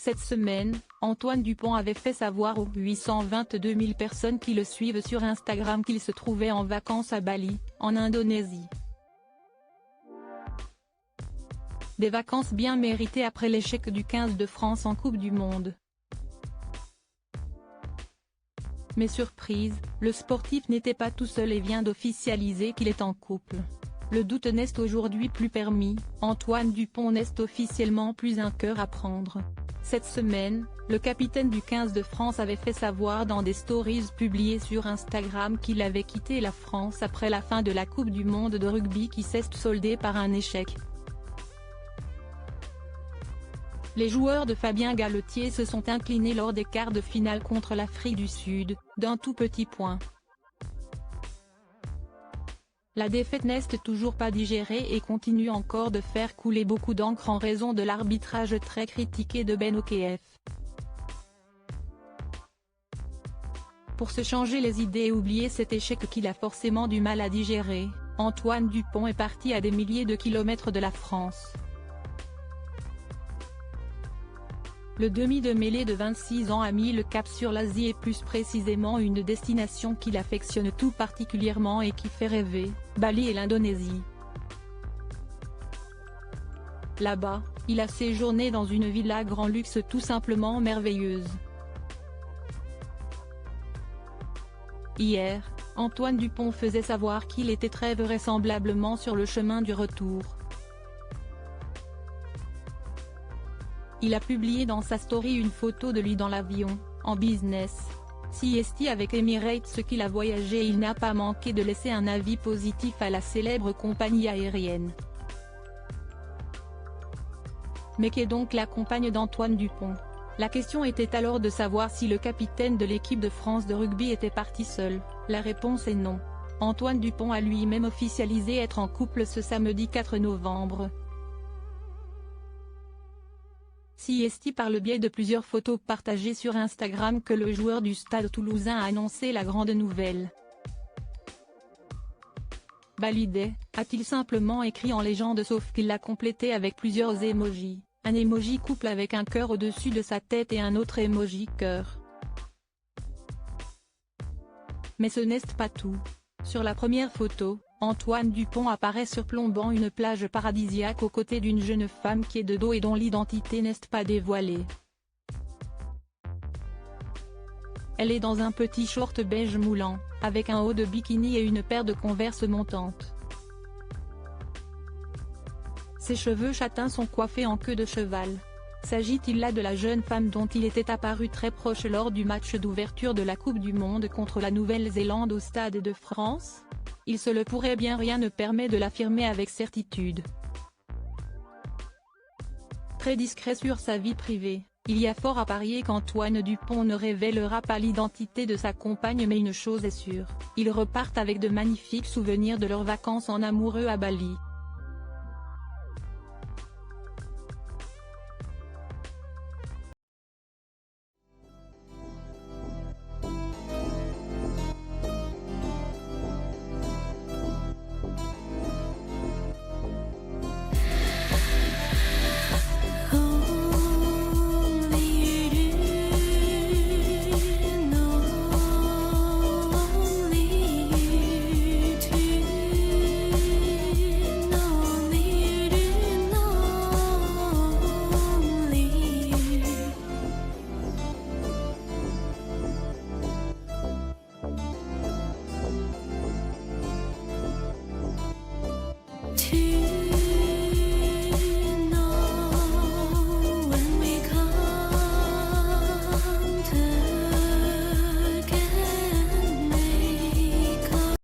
Cette semaine, Antoine Dupont avait fait savoir aux 822 000 personnes qui le suivent sur Instagram qu'il se trouvait en vacances à Bali, en Indonésie. Des vacances bien méritées après l'échec du 15 de France en Coupe du Monde. Mais surprise, le sportif n'était pas tout seul et vient d'officialiser qu'il est en couple. Le doute n'est aujourd'hui plus permis, Antoine Dupont n'est officiellement plus un cœur à prendre. Cette semaine, le capitaine du 15 de France avait fait savoir dans des stories publiées sur Instagram qu'il avait quitté la France après la fin de la Coupe du Monde de rugby qui s'est soldée par un échec. Les joueurs de Fabien Galetier se sont inclinés lors des quarts de finale contre l'Afrique du Sud, d'un tout petit point. La défaite n'est toujours pas digérée et continue encore de faire couler beaucoup d'encre en raison de l'arbitrage très critiqué de Ben Okef. Pour se changer les idées et oublier cet échec qu'il a forcément du mal à digérer, Antoine Dupont est parti à des milliers de kilomètres de la France. Le demi de mêlée de 26 ans a mis le cap sur l'Asie et plus précisément une destination qu'il affectionne tout particulièrement et qui fait rêver, Bali et l'Indonésie. Là-bas, il a séjourné dans une villa grand luxe tout simplement merveilleuse. Hier, Antoine Dupont faisait savoir qu'il était très vraisemblablement sur le chemin du retour. Il a publié dans sa story une photo de lui dans l'avion, en business class avec Emirates ce qu'il a voyagé et il n'a pas manqué de laisser un avis positif à la célèbre compagnie aérienne. Mais qu'est donc la compagne d'Antoine Dupont? La question était alors de savoir si le capitaine de l'équipe de France de rugby était parti seul. La réponse est non. Antoine Dupont a lui-même officialisé être en couple ce samedi 4 novembre. C'est par le biais de plusieurs photos partagées sur Instagram que le joueur du Stade toulousain a annoncé la grande nouvelle. Balidé, a-t-il simplement écrit en légende sauf qu'il l'a complété avec plusieurs emojis, un emoji couple avec un cœur au-dessus de sa tête et un autre emoji cœur. Mais ce n'est pas tout. Sur la première photo, Antoine Dupont apparaît surplombant une plage paradisiaque aux côtés d'une jeune femme qui est de dos et dont l'identité n'est pas dévoilée. Elle est dans un petit short beige moulant, avec un haut de bikini et une paire de Converse montantes. Ses cheveux châtains sont coiffés en queue de cheval. S'agit-il là de la jeune femme dont il était apparu très proche lors du match d'ouverture de la Coupe du Monde contre la Nouvelle-Zélande au Stade de France? Il se le pourrait bien, rien ne permet de l'affirmer avec certitude. Très discret sur sa vie privée, il y a fort à parier qu'Antoine Dupont ne révélera pas l'identité de sa compagne mais une chose est sûre, ils repartent avec de magnifiques souvenirs de leurs vacances en amoureux à Bali.